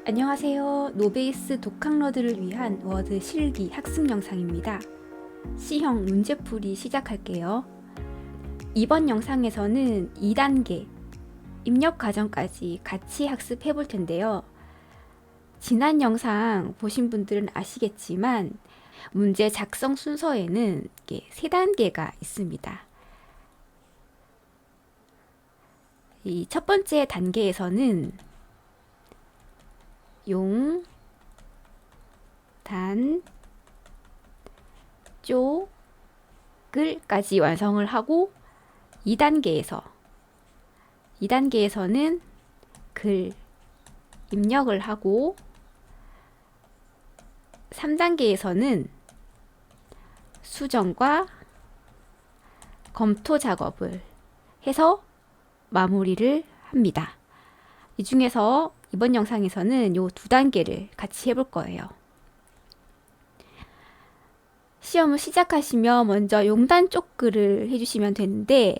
안녕하세요. 노베이스 독학러들을 위한 워드 실기 학습 영상입니다. C형 문제풀이 시작할게요. 이번 영상에서는 2단계 입력 과정까지 같이 학습해 볼 텐데요. 지난 영상 보신 분들은 아시겠지만 문제 작성 순서에는 3단계가 있습니다. 이 첫 번째 단계에서는 용, 단, 쪽을까지 완성을 하고 2단계에서는 글 입력을 하고 3단계에서는 수정과 검토 작업을 해서 마무리를 합니다. 이 중에서 이번 영상에서는 요 2단계를 같이 해볼 거예요. 시험을 시작하시면 먼저 용단 쪽글을 해주시면 되는데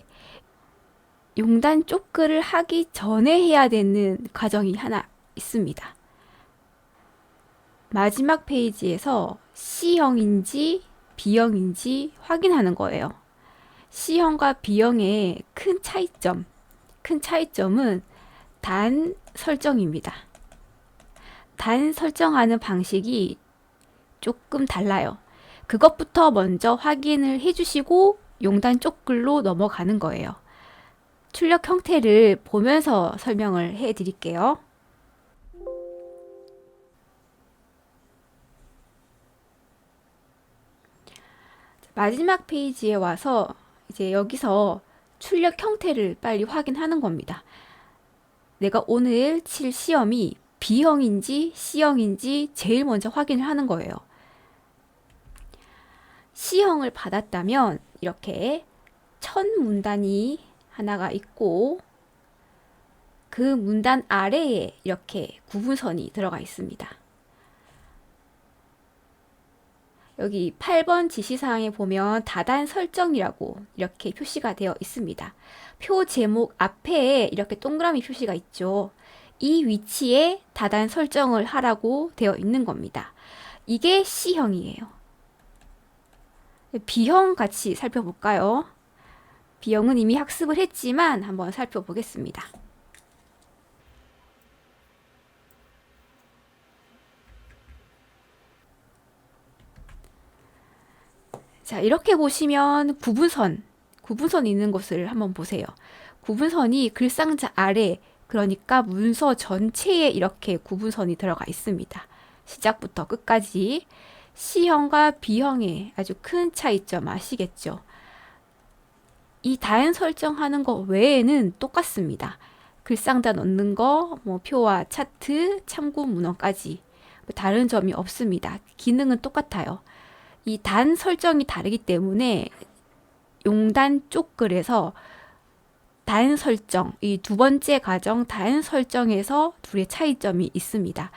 용단 쪽글을 하기 전에 해야 되는 과정이 하나 있습니다. 마지막 페이지에서 C형인지 B형인지 확인하는 거예요. C형과 B형의 큰 차이점은 단 설정입니다. 단 설정하는 방식이 조금 달라요. 그것부터 먼저 확인을 해주시고 용단 쪽글로 넘어가는 거예요. 출력 형태를 보면서 설명을 해 드릴게요. 마지막 페이지에 와서 이제 여기서 출력 형태를 빨리 확인하는 겁니다. 내가 오늘 칠 시험이 B형인지 C형인지 제일 먼저 확인을 하는 거예요. C형을 받았다면 이렇게 첫 문단이 하나가 있고 그 문단 아래에 이렇게 구분선이 들어가 있습니다. 여기 8번 지시사항에 보면 다단 설정이라고 이렇게 표시가 되어 있습니다. 표 제목 앞에 이렇게 동그라미 표시가 있죠. 이 위치에 다단 설정을 하라고 되어 있는 겁니다. 이게 C형이에요. B형 같이 살펴볼까요? B형은 이미 학습을 했지만 한번 살펴보겠습니다. 자, 이렇게 보시면 구분선 있는 곳을 한번 보세요. 구분선이 글상자 아래, 그러니까 문서 전체에 이렇게 구분선이 들어가 있습니다. 시작부터 끝까지. C형과 B형의 아주 큰 차이점 아시겠죠? 이 다연 설정하는 거 외에는 똑같습니다. 글상자 넣는 거, 표와 차트, 참고 문헌까지 다른 점이 없습니다. 기능은 똑같아요. 이 단 설정이 다르기 때문에 용단 쪽글에서 단 설정, 이 두 번째 과정 단 설정에서 둘의 차이점이 있습니다.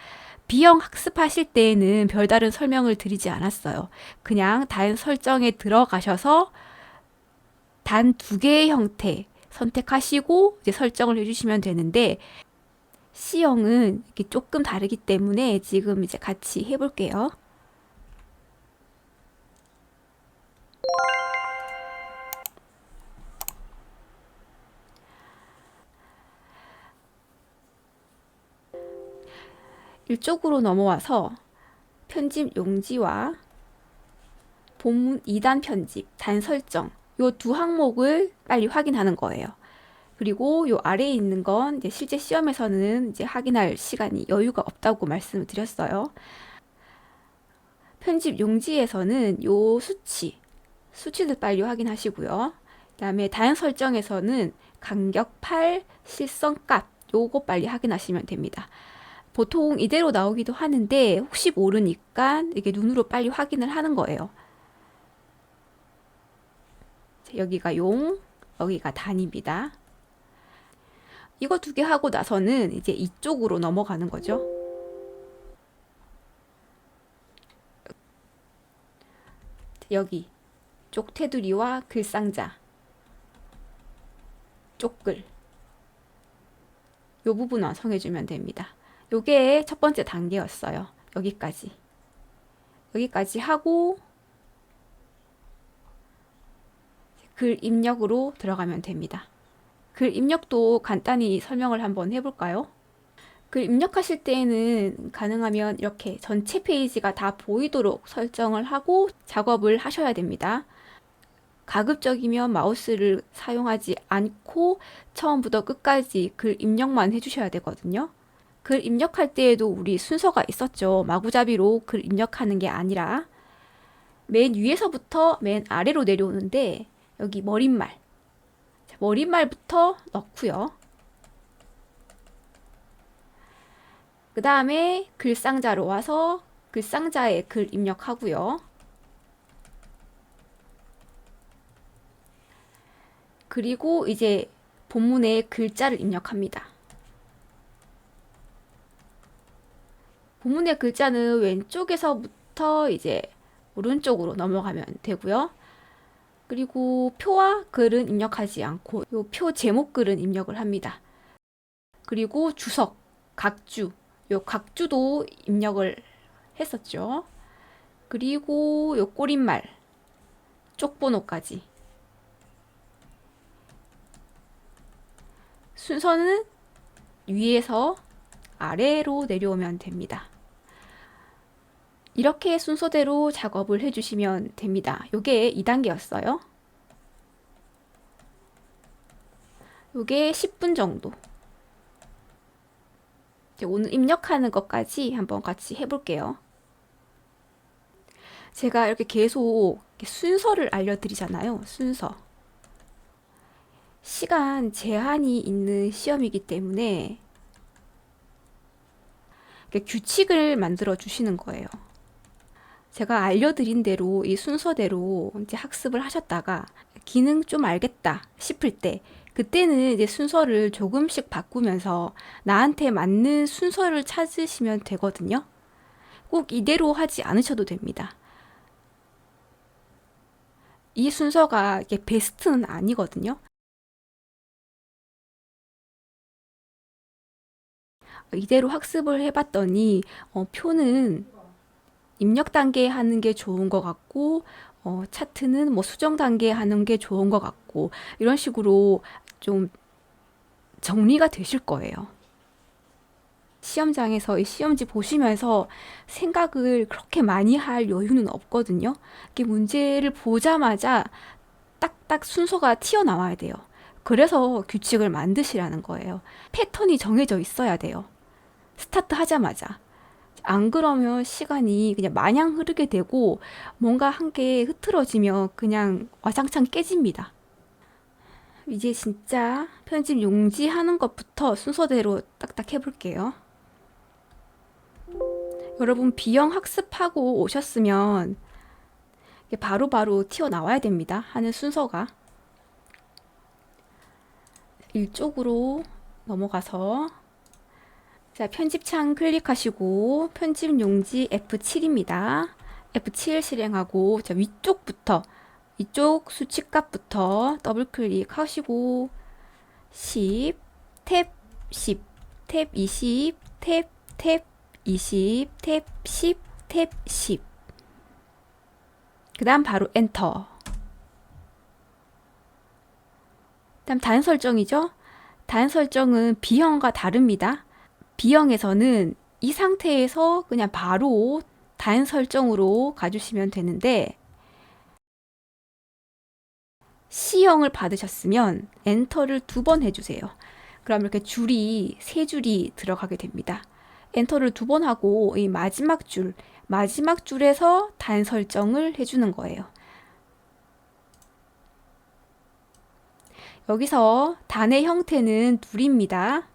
B형 학습하실 때에는 별다른 설명을 드리지 않았어요. 그냥 단 설정에 들어가셔서 단 2개의 형태 선택하시고 이제 설정을 해주시면 되는데 C형은 이렇게 조금 다르기 때문에 지금 이제 같이 해볼게요. 이쪽으로 넘어와서 편집 용지와 본문 2단 편집, 단 설정 요 두 항목을 빨리 확인하는 거예요. 그리고 요 아래에 있는 건 이제 실제 시험에서는 이제 확인할 시간이 여유가 없다고 말씀을 드렸어요. 편집 용지에서는 요 수치들 빨리 확인하시고요. 그다음에 단 설정에서는 간격 8, 실선값 요거 빨리 확인하시면 됩니다. 보통 이대로 나오기도 하는데 혹시 모르니까 이게 눈으로 빨리 확인을 하는 거예요. 여기가 용, 여기가 단입니다. 이거 2개 하고 나서는 이제 이쪽으로 넘어가는 거죠. 여기 쪽 테두리와 글상자, 쪽글 요 부분 완성해주면 됩니다. 요게 첫 번째 단계였어요. 여기까지 하고 글 입력으로 들어가면 됩니다. 글 입력도 간단히 설명을 한번 해볼까요? 글 입력하실 때에는 가능하면 이렇게 전체 페이지가 다 보이도록 설정을 하고 작업을 하셔야 됩니다. 가급적이면 마우스를 사용하지 않고 처음부터 끝까지 글 입력만 해주셔야 되거든요. 글 입력할 때에도 우리 순서가 있었죠. 마구잡이로 글 입력하는 게 아니라 맨 위에서부터 맨 아래로 내려오는데 여기 머릿말, 머릿말부터 넣고요. 그 다음에 글상자로 와서 글상자에 글 입력하고요. 그리고 이제 본문에 글자를 입력합니다. 본문의 글자는 왼쪽에서부터 이제 오른쪽으로 넘어가면 되고요. 그리고 표와 글은 입력하지 않고 요 표 제목 글은 입력을 합니다. 그리고 주석, 각주, 요 각주도 입력을 했었죠. 그리고 요 꼬릿말, 쪽번호까지. 순서는 위에서 아래로 내려오면 됩니다. 이렇게 순서대로 작업을 해주시면 됩니다. 요게 2단계였어요. 요게 10분 정도. 오늘 입력하는 것까지 한번 같이 해볼게요. 제가 이렇게 계속 순서를 알려드리잖아요. 순서. 시간 제한이 있는 시험이기 때문에 규칙을 만들어 주시는 거예요. 제가 알려드린 대로 이 순서대로 이제 학습을 하셨다가 기능 좀 알겠다 싶을 때 그때는 이제 순서를 조금씩 바꾸면서 나한테 맞는 순서를 찾으시면 되거든요. 꼭 이대로 하지 않으셔도 됩니다. 이 순서가 이게 베스트는 아니거든요. 이대로 학습을 해봤더니 표는 입력 단계에 하는 게 좋은 것 같고 차트는 뭐 수정 단계에 하는 게 좋은 것 같고 이런 식으로 좀 정리가 되실 거예요. 시험장에서 이 시험지 보시면서 생각을 그렇게 많이 할 여유는 없거든요. 이게 문제를 보자마자 딱딱 순서가 튀어나와야 돼요. 그래서 규칙을 만드시라는 거예요. 패턴이 정해져 있어야 돼요. 스타트 하자마자. 안 그러면 시간이 그냥 마냥 흐르게 되고 뭔가 한 개 흐트러지면 그냥 와장창 깨집니다. 이제 진짜 편집 용지하는 것부터 순서대로 딱딱 해볼게요. 여러분 B형 학습하고 오셨으면 바로바로 튀어나와야 됩니다. 하는 순서가. 이쪽으로 넘어가서 자, 편집창 클릭하시고 편집 용지 F7입니다. F7 실행하고 자, 위쪽부터 이쪽 수치값부터 더블 클릭하시고 10, 탭 10, 탭 20, 탭 20, 탭 10, 탭 10. 그 다음 바로 엔터. 다음 단 설정이죠. 단 설정은 B형과 다릅니다. B형에서는 이 상태에서 그냥 바로 단 설정으로 가주시면 되는데 C형을 받으셨으면 엔터를 2번 해주세요. 그럼 이렇게 줄이 3줄이 들어가게 됩니다. 엔터를 2번 하고 이 마지막 줄에서 단 설정을 해주는 거예요. 여기서 단의 형태는 둘입니다.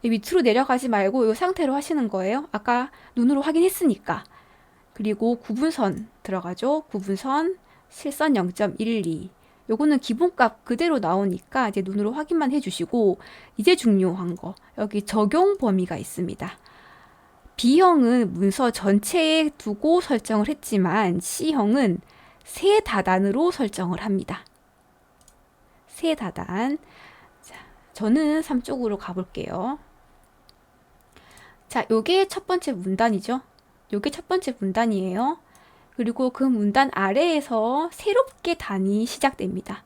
밑으로 내려가지 말고 이 상태로 하시는 거예요. 아까 눈으로 확인했으니까. 그리고 구분선 들어가죠. 구분선 실선 0.12. 요거는 기본값 그대로 나오니까 이제 눈으로 확인만 해주시고 이제 중요한 거 여기 적용 범위가 있습니다. B형은 문서 전체에 두고 설정을 했지만 C형은 세 다단으로 설정을 합니다. 세 다단. 자, 저는 3쪽으로 가볼게요. 자, 요게 첫 번째 문단이죠. 요게 첫 번째 문단이에요. 그리고 그 문단 아래에서 새롭게 단이 시작됩니다.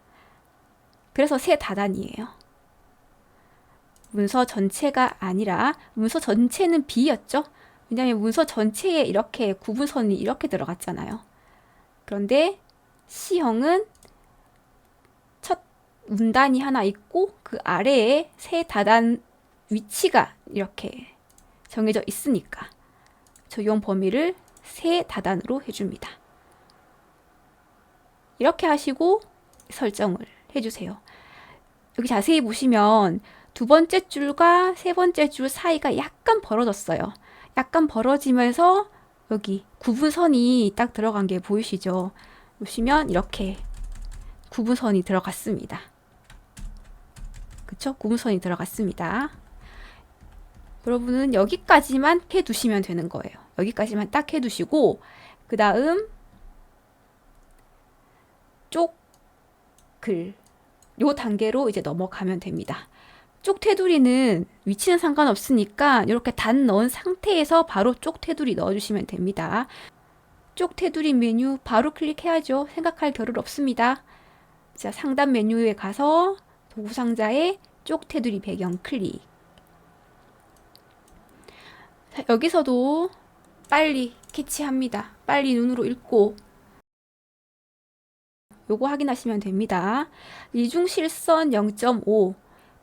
그래서 새 다단이에요. 문서 전체가 아니라 문서 전체는 B였죠. 왜냐하면 문서 전체에 이렇게 구분선이 이렇게 들어갔잖아요. 그런데 C형은 첫 문단이 하나 있고 그 아래에 새 다단 위치가 이렇게 정해져 있으니까 적용 범위를 새 다단으로 해줍니다. 이렇게 하시고 설정을 해주세요. 여기 자세히 보시면 두 번째 줄과 세 번째 줄 사이가 약간 벌어졌어요. 약간 벌어지면서 여기 구분선이 딱 들어간 게 보이시죠? 보시면 이렇게 구분선이 들어갔습니다. 그쵸? 구분선이 들어갔습니다. 여러분은 여기까지만 해두시면 되는 거예요. 여기까지만 딱 해두시고 그 다음 쪽글 요 단계로 이제 넘어가면 됩니다. 쪽 테두리는 위치는 상관없으니까 이렇게 단 넣은 상태에서 바로 쪽 테두리 넣어주시면 됩니다. 쪽 테두리 메뉴 바로 클릭해야죠. 생각할 겨를 없습니다. 자, 상단 메뉴에 가서 도구 상자에 쪽 테두리 배경 클릭. 자, 여기서도 빨리 캐치합니다. 빨리 눈으로 읽고 요거 확인하시면 됩니다. 이중실선 0.5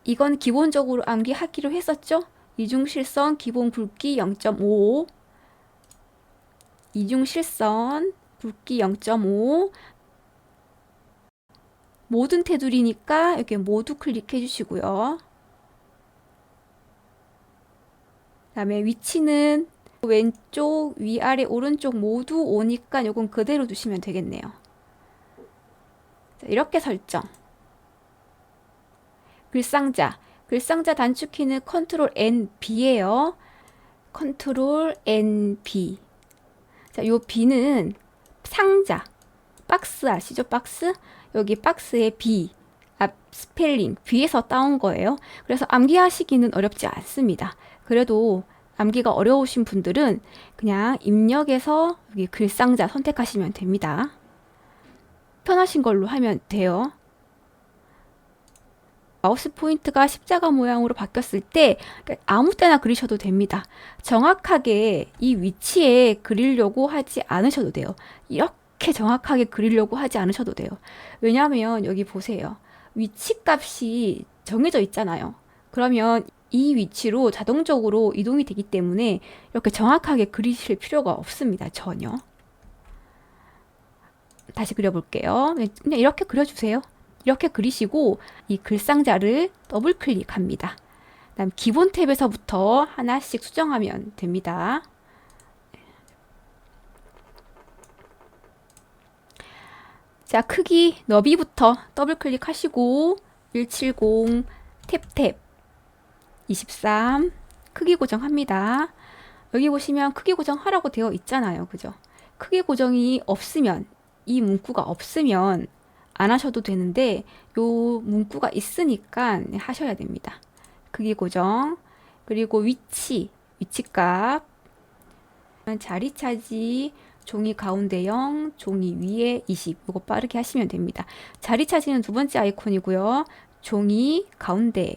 이건 기본적으로 암기하기로 했었죠? 이중실선 기본 굵기 0.5 이중실선 굵기 0.5 모든 테두리니까 이렇게 모두 클릭해 주시고요. 그 다음에 위치는 왼쪽, 위아래, 오른쪽 모두 오니까 요건 그대로 두시면 되겠네요. 자, 이렇게 설정. 글상자 단축키는 컨트롤 NB예요. 컨트롤 NB. 자, 요 B는 상자, 박스 아시죠? 박스? 여기 박스에 B, 앞 스펠링, B에서 따온 거예요. 그래서 암기하시기는 어렵지 않습니다. 그래도 암기가 어려우신 분들은 그냥 입력해서 여기 글상자 선택하시면 됩니다. 편하신 걸로 하면 돼요. 마우스 포인트가 십자가 모양으로 바뀌었을 때 아무 때나 그리셔도 됩니다. 정확하게 이 위치에 그리려고 하지 않으셔도 돼요. 이렇게 정확하게 그리려고 하지 않으셔도 돼요. 왜냐하면 여기 보세요. 위치 값이 정해져 있잖아요. 그러면 이 위치로 자동적으로 이동이 되기 때문에 이렇게 정확하게 그리실 필요가 없습니다. 전혀. 다시 그려볼게요. 그냥 이렇게 그려주세요. 이렇게 그리시고 이 글상자를 더블 클릭합니다. 그다음 기본 탭에서부터 하나씩 수정하면 됩니다. 자, 크기 너비부터 더블 클릭하시고 170 탭 23 크기 고정합니다. 여기 보시면 크기 고정하라고 되어 있잖아요. 그죠? 크기 고정이 없으면 이 문구가 없으면 안 하셔도 되는데 요 문구가 있으니까 하셔야 됩니다. 크기 고정 그리고 위치값 자리 차지 종이 가운데 0 종이 위에 20 이거 빠르게 하시면 됩니다. 자리 차지는 두 번째 아이콘이고요. 종이 가운데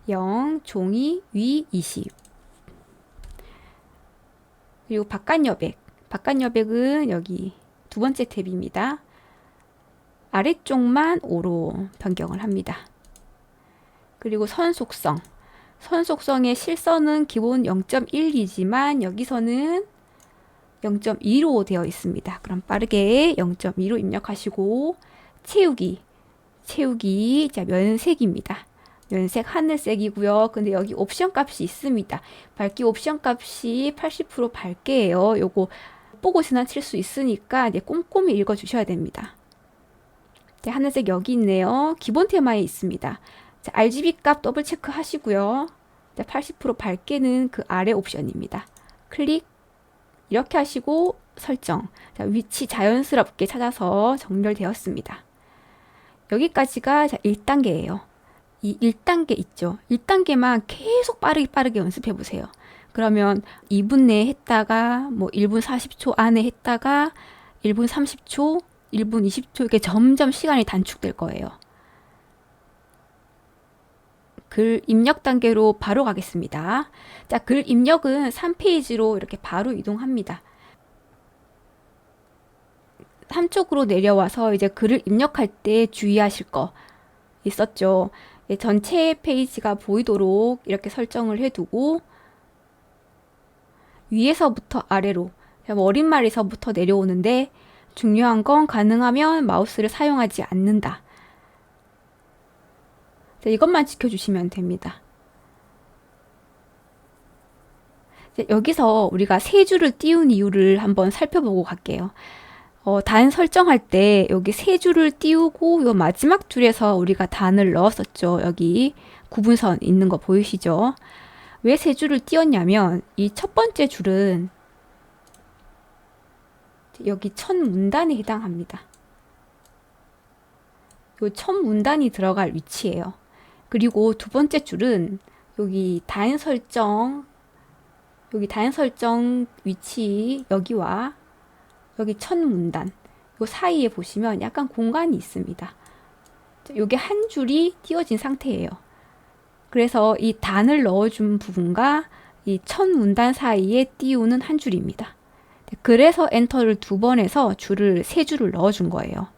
0 종이 위 20 그리고 바깥 여백은 여기 두 번째 탭입니다. 아래쪽만 5로 변경을 합니다. 그리고 선 속성의 실선은 기본 0.1이지만 여기서는 0.2로 되어 있습니다. 그럼 빠르게 0.2로 입력하시고 채우기 자 면색입니다. 면색 하늘색이고요. 근데 여기 옵션 값이 있습니다. 밝기 옵션 값이 80% 밝게예요. 요거 보고 지나칠 수 있으니까 이제 꼼꼼히 읽어 주셔야 됩니다. 네, 하늘색 여기 있네요. 기본 테마에 있습니다. 자, RGB 값 더블 체크 하시고요. 80% 밝게는 그 아래 옵션입니다. 클릭 이렇게 하시고 설정. 자, 위치 자연스럽게 찾아서 정렬되었습니다. 여기까지가 1단계예요. 이 1단계 있죠. 1단계만 계속 빠르게 연습해 보세요. 그러면 2분 내에 했다가 뭐 1분 40초 안에 했다가 1분 30초, 1분 20초 이렇게 점점 시간이 단축될 거예요. 글 입력 단계로 바로 가겠습니다. 자, 글 입력은 3페이지로 이렇게 바로 이동합니다. 3쪽으로 내려와서 이제 글을 입력할 때 주의하실 거 있었죠. 전체 페이지가 보이도록 이렇게 설정을 해두고 위에서부터 아래로 머릿말에서부터 내려오는데 중요한 건 가능하면 마우스를 사용하지 않는다. 이것만 지켜주시면 됩니다. 여기서 우리가 세 줄을 띄운 이유를 한번 살펴보고 갈게요. 단 설정할 때 여기 세 줄을 띄우고 요 마지막 줄에서 우리가 단을 넣었었죠. 여기 구분선 있는 거 보이시죠? 왜 세 줄을 띄웠냐면 이 첫 번째 줄은 여기 첫 문단에 해당합니다. 요 첫 문단이 들어갈 위치예요. 그리고 두 번째 줄은 여기 단 설정 위치 여기와 여기 첫 문단 요 사이에 보시면 약간 공간이 있습니다. 요게 한 줄이 띄워진 상태예요. 그래서 이 단을 넣어준 부분과 이 첫 문단 사이에 띄우는 한 줄입니다. 그래서 엔터를 2번 해서 줄을 3줄을 넣어준 거예요.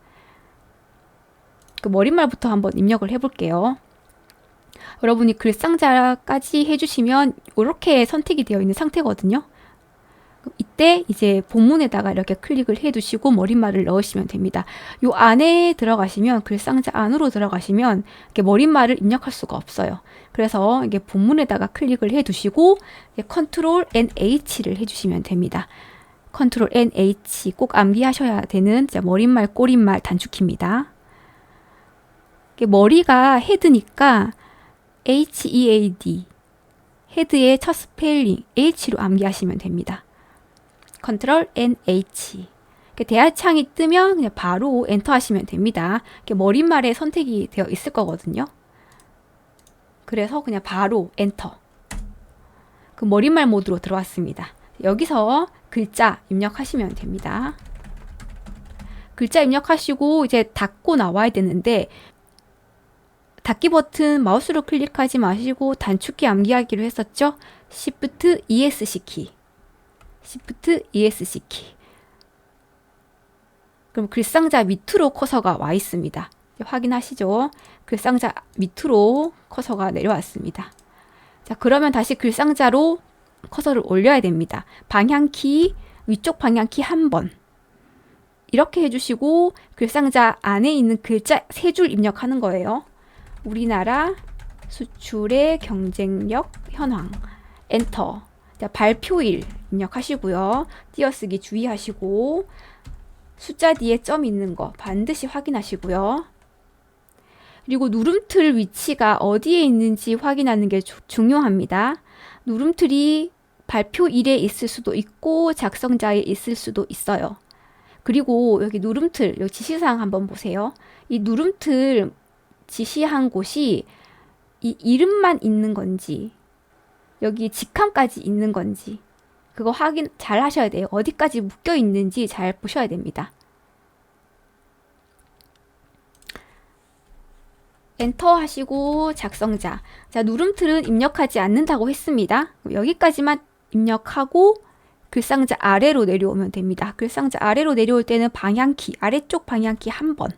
그 머릿말부터 한번 입력을 해볼게요. 여러분이 글상자까지 해주시면 이렇게 선택이 되어 있는 상태거든요. 이때 이제 본문에다가 이렇게 클릭을 해두시고 머릿말을 넣으시면 됩니다. 요 안에 들어가시면 글상자 안으로 들어가시면 이렇게 머릿말을 입력할 수가 없어요. 그래서 이게 본문에다가 클릭을 해두시고 컨트롤 NH를 해주시면 됩니다. 컨트롤 NH 꼭 암기하셔야 되는 머릿말 꼬릿말 단축키입니다. 머리가 헤드니까 HEAD 헤드의 첫 스펠링 H로 암기하시면 됩니다. 컨트롤 NH 대화창이 뜨면 그냥 바로 엔터 하시면 됩니다. 머릿말에 선택이 되어 있을 거거든요. 그래서 그냥 바로 엔터. 그 머릿말 모드로 들어왔습니다. 여기서 글자 입력하시면 됩니다. 글자 입력하시고 이제 닫고 나와야 되는데 닫기 버튼 마우스로 클릭하지 마시고 단축키 암기하기로 했었죠? Shift ESC 키. Shift ESC 키. 그럼 글상자 밑으로 커서가 와 있습니다. 확인하시죠? 글상자 밑으로 커서가 내려왔습니다. 자, 그러면 다시 글상자로 커서를 올려야 됩니다. 방향키, 위쪽 방향키 1번. 이렇게 해주시고 글상자 안에 있는 글자 3줄 입력하는 거예요. 우리나라 수출의 경쟁력 현황. 엔터. 자, 발표일 입력하시고요. 띄어쓰기 주의하시고 숫자 뒤에 점 있는 거 반드시 확인하시고요. 그리고 누름틀 위치가 어디에 있는지 확인하는 게 중요합니다. 누름틀이 발표일에 있을 수도 있고 작성자에 있을 수도 있어요. 그리고 여기 누름틀, 여기 지시사항 한번 보세요. 이 누름틀 지시한 곳이 이 이름만 있는 건지 여기 직함까지 있는 건지 그거 확인 잘 하셔야 돼요. 어디까지 묶여 있는지 잘 보셔야 됩니다. 엔터 하시고 작성자. 자, 누름틀은 입력하지 않는다고 했습니다. 여기까지만 입력하고 글상자 아래로 내려오면 됩니다. 글상자 아래로 내려올 때는 방향키, 아래쪽 방향키 1번.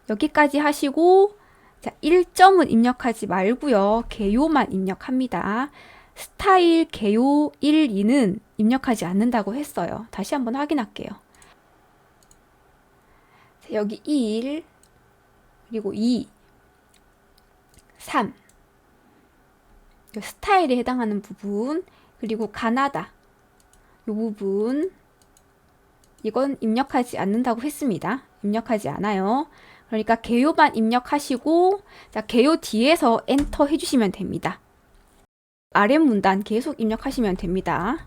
여기까지 하시고 자, 1점은 입력하지 말고요. 개요만 입력합니다. 스타일 개요 1, 2는 입력하지 않는다고 했어요. 다시 한번 확인할게요. 자, 여기 1 그리고 2, 3 스타일에 해당하는 부분 그리고 가나다 이 부분 이건 입력하지 않는다고 했습니다. 입력하지 않아요. 그러니까 개요만 입력하시고 자, 개요 뒤에서 엔터 해주시면 됩니다. 아래 문단 계속 입력하시면 됩니다.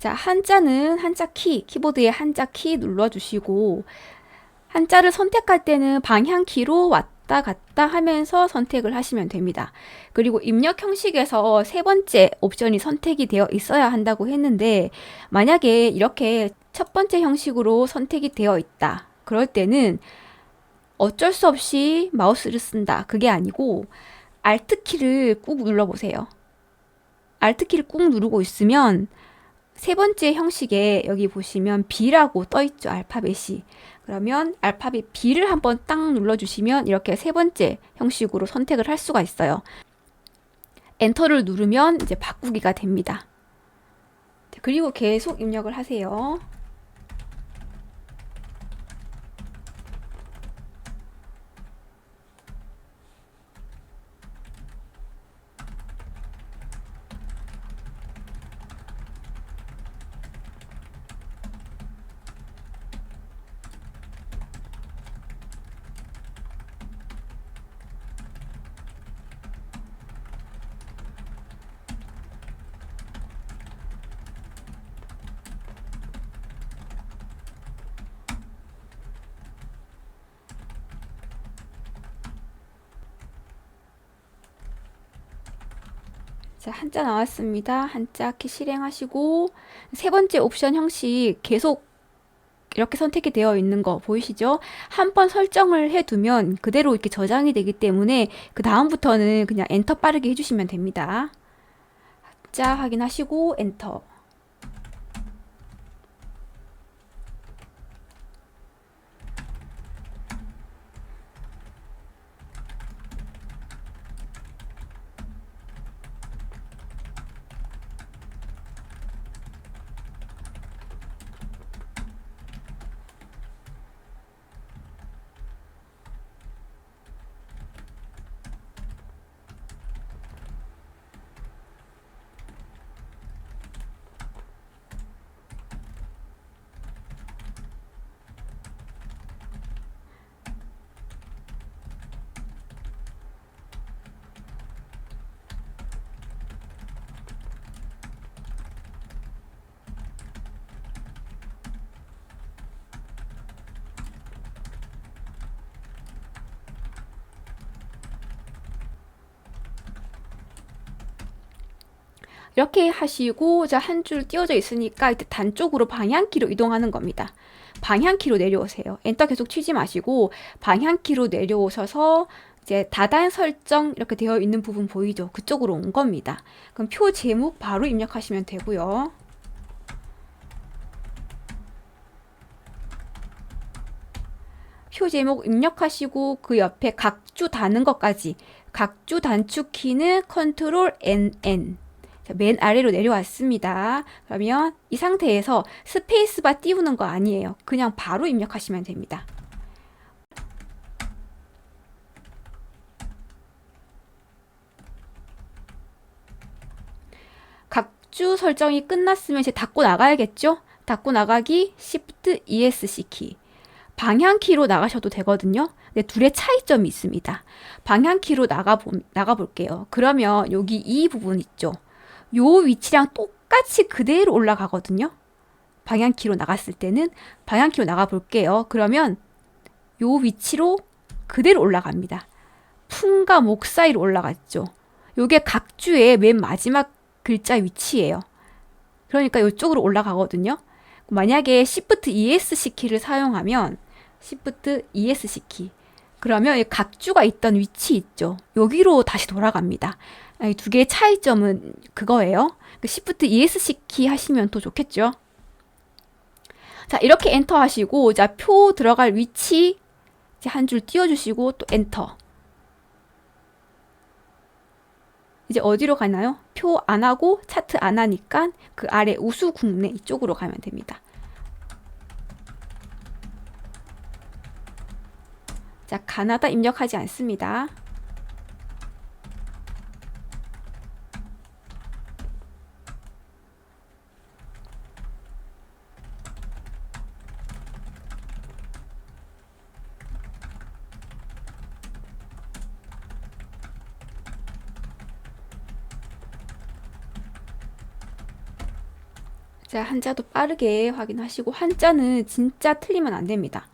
자, 한자는 한자 키보드에 한자 키 눌러주시고, 한자를 선택할 때는 방향키로 왔다 갔다 하면서 선택을 하시면 됩니다. 그리고 입력 형식에서 세 번째 옵션이 선택이 되어 있어야 한다고 했는데, 만약에 이렇게 첫 번째 형식으로 선택이 되어 있다. 그럴 때는 어쩔 수 없이 마우스를 쓴다. 그게 아니고, Alt키를 꾹 눌러보세요. Alt키를 꾹 누르고 있으면 세 번째 형식에 여기 보시면 B라고 떠 있죠. 알파벳이. 그러면 알파벳 B를 한번 딱 눌러주시면 이렇게 세 번째 형식으로 선택을 할 수가 있어요. 엔터를 누르면 이제 바꾸기가 됩니다. 그리고 계속 입력을 하세요. 자, 한자 나왔습니다. 한자 키 실행하시고 세 번째 옵션 형식 계속 이렇게 선택이 되어 있는 거 보이시죠? 한 번 설정을 해두면 그대로 이렇게 저장이 되기 때문에 그 다음부터는 그냥 엔터 빠르게 해주시면 됩니다. 한자 확인하시고 엔터. 이렇게 하시고 자, 한 줄 띄워져 있으니까 이때 단쪽으로 방향키로 이동하는 겁니다. 방향키로 내려오세요. 엔터 계속 치지 마시고 방향키로 내려오셔서 이제 다단 설정 이렇게 되어 있는 부분 보이죠? 그쪽으로 온 겁니다. 그럼 표 제목 바로 입력하시면 되고요. 표 제목 입력하시고 그 옆에 각주 다는 것까지 각주 단축 키는 컨트롤 NN. 맨 아래로 내려왔습니다. 그러면 이 상태에서 스페이스바 띄우는 거 아니에요. 그냥 바로 입력하시면 됩니다. 각주 설정이 끝났으면 이제 닫고 나가야겠죠? 닫고 나가기 Shift ESC 키. 방향키로 나가셔도 되거든요. 근데 둘의 차이점이 있습니다. 방향키로 나가볼게요. 그러면 여기 이 부분 있죠? 요 위치랑 똑같이 그대로 올라가거든요. 방향키로 나갔을 때는 방향키로 나가 볼게요. 그러면 요 위치로 그대로 올라갑니다. 품과 목 사이로 올라갔죠. 요게 각주의 맨 마지막 글자 위치예요. 그러니까 이쪽으로 올라가거든요. 만약에 Shift ESC 키를 사용하면 Shift ESC 키 그러면 이 각주가 있던 위치 있죠. 여기로 다시 돌아갑니다. 이 두 개의 차이점은 그거예요. Shift ESC 키 하시면 더 좋겠죠. 자, 이렇게 엔터 하시고, 자, 표 들어갈 위치 한 줄 띄워주시고 또 엔터. 이제 어디로 가나요? 표 안 하고 차트 안 하니까 그 아래 우수 국내 이쪽으로 가면 됩니다. 자, 가나다 입력하지 않습니다. 자, 한자도 빠르게 확인하시고, 한자는 진짜 틀리면 안 됩니다.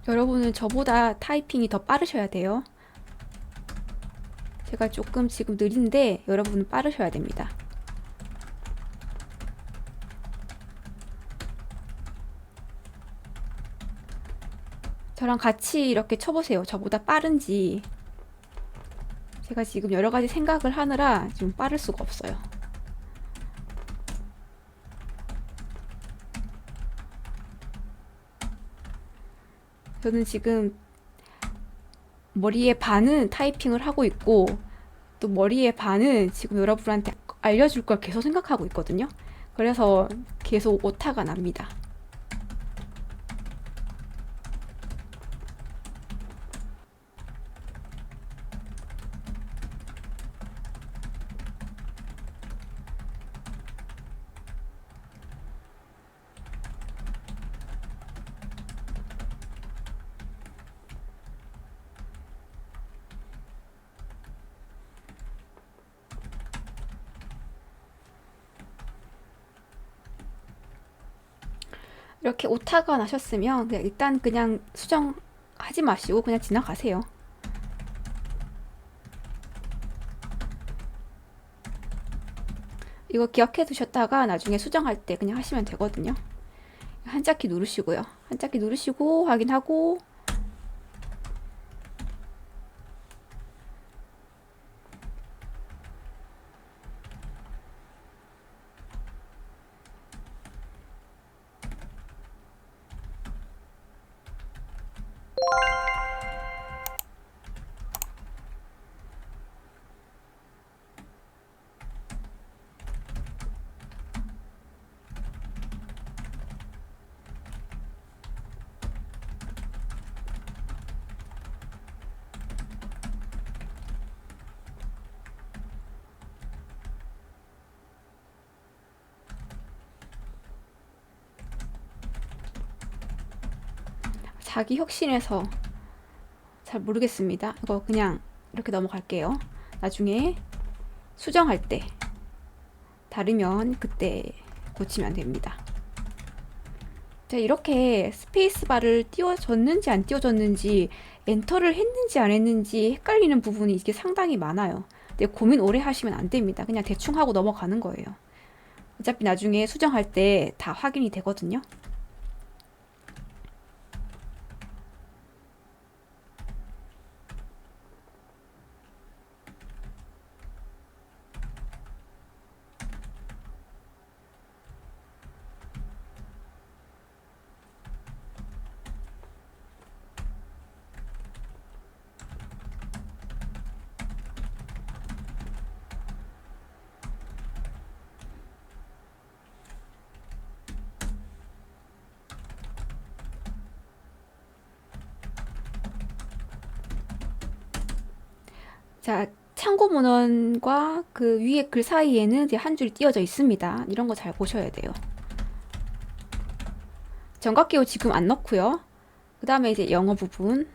여러분은 저보다 타이핑이 더 빠르셔야 돼요. 제가 조금 지금 느린데 여러분은 빠르셔야 됩니다. 저랑 같이 이렇게 쳐보세요. 저보다 빠른지. 제가 지금 여러 가지 생각을 하느라 지금 빠를 수가 없어요. 저는 지금 머리에 반은 타이핑을 하고 있고, 또 머리에 반은 지금 여러분한테 알려줄 걸 계속 생각하고 있거든요. 그래서 계속 오타가 납니다. 이렇게 오타가 나셨으면 그냥 일단 그냥 수정하지 마시고 그냥 지나가세요. 이거 기억해 두셨다가 나중에 수정할 때 그냥 하시면 되거든요. 한자키 누르시고요. 한자키 누르시고 확인하고, 자기 혁신해서 잘 모르겠습니다. 이거 그냥 이렇게 넘어갈게요. 나중에 수정할 때 다르면 그때 고치면 됩니다. 자, 이렇게 스페이스바를 띄워줬는지 안 띄워줬는지, 엔터를 했는지 안 했는지 헷갈리는 부분이 이게 상당히 많아요. 근데 고민 오래 하시면 안 됩니다. 그냥 대충 하고 넘어가는 거예요. 어차피 나중에 수정할 때 다 확인이 되거든요. 자, 참고 문헌과 그 위에 글 사이에는 이제 한 줄이 띄어져 있습니다. 이런 거 잘 보셔야 돼요. 정각기호 지금 안 넣고요. 그 다음에 이제 영어 부분.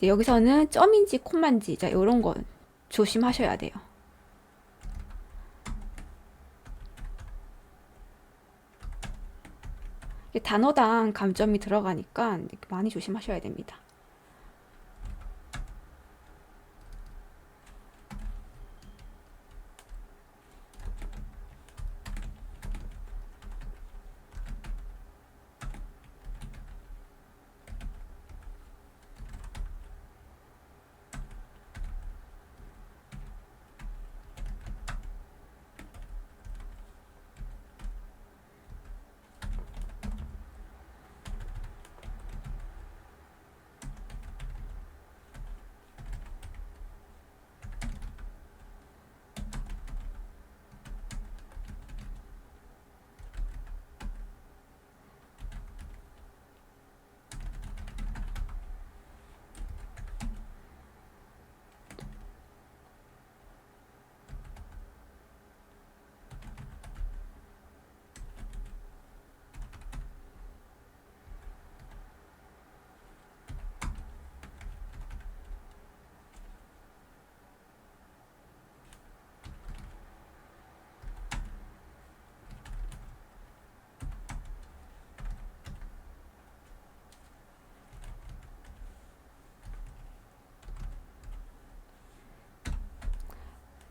여기서는 점인지 콤마인지 자 이런 거 조심하셔야 돼요. 단어당 감점이 들어가니까 많이 조심하셔야 됩니다.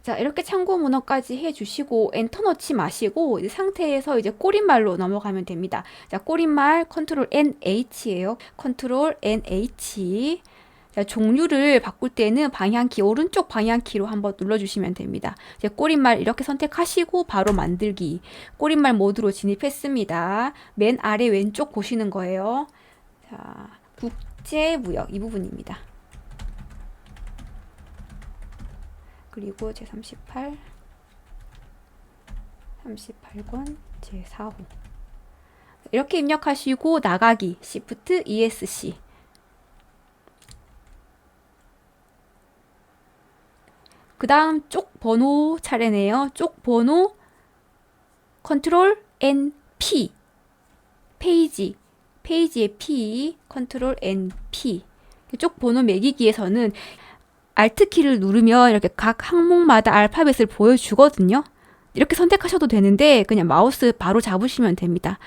자, 이렇게 참고 문어까지 해주시고 엔터 넣지 마시고 이 상태에서 이제 꼬릿말로 넘어가면 됩니다. 자, 꼬릿말 컨트롤 NH예요. 컨트롤 NH. 자, 종류를 바꿀 때는 방향키, 오른쪽 방향키로 한번 눌러주시면 됩니다. 이제 꼬릿말 이렇게 선택하시고 바로 만들기. 꼬릿말 모드로 진입했습니다. 맨 아래 왼쪽 보시는 거예요. 자, 국제무역 이 부분입니다. 그리고 제38, 38권, 제4호. 이렇게 입력하시고 나가기, Shift ESC. 그 다음 쪽 번호 차례네요. 쪽 번호 컨트롤 NP. 페이지, 페이지의 P, 컨트롤 NP. 쪽 번호 매기기에서는 Alt키를 누르면 이렇게 각 항목마다 알파벳을 보여주거든요. 이렇게 선택하셔도 되는데 그냥 마우스 바로 잡으시면 됩니다.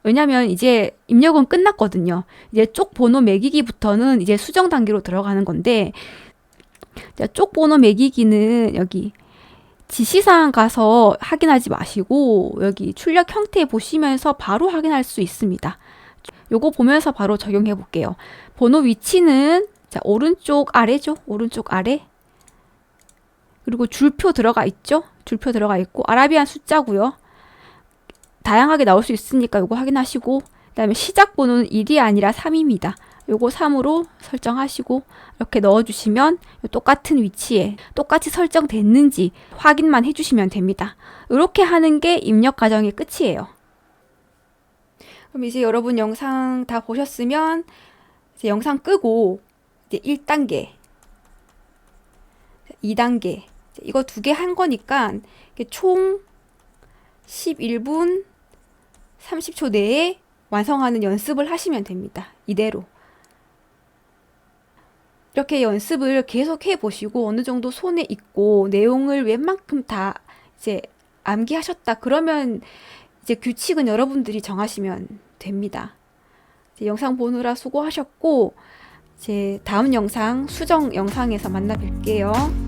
왜냐면 이제 입력은 끝났거든요. 이제 쪽 번호 매기기부터는 이제 수정 단계로 들어가는 건데 쪽 번호 매기기는 여기 지시사항 가서 확인하지 마시고 여기 출력 형태 보시면서 바로 확인할 수 있습니다. 요거 보면서 바로 적용해 볼게요. 번호 위치는 자, 오른쪽 아래죠? 오른쪽 아래. 그리고 줄표 들어가 있죠? 줄표 들어가 있고, 아라비안 숫자고요. 다양하게 나올 수 있으니까 요거 확인하시고, 그 다음에 시작 번호는 1이 아니라 3입니다. 요거 3으로 설정하시고, 이렇게 넣어주시면 똑같은 위치에 똑같이 설정됐는지 확인만 해주시면 됩니다. 이렇게 하는 게 입력 과정의 끝이에요. 그럼 이제 여러분 영상 다 보셨으면, 이제 영상 끄고, 이제 1단계, 2단계, 이거 두 개 한 거니까 총 11분 30초 내에 완성하는 연습을 하시면 됩니다. 이대로. 이렇게 연습을 계속 해 보시고 어느 정도 손에 익고 내용을 웬만큼 다 이제 암기하셨다. 그러면 이제 규칙은 여러분들이 정하시면 됩니다. 이제 영상 보느라 수고하셨고, 이제 다음 영상, 수정 영상에서 만나 뵐게요.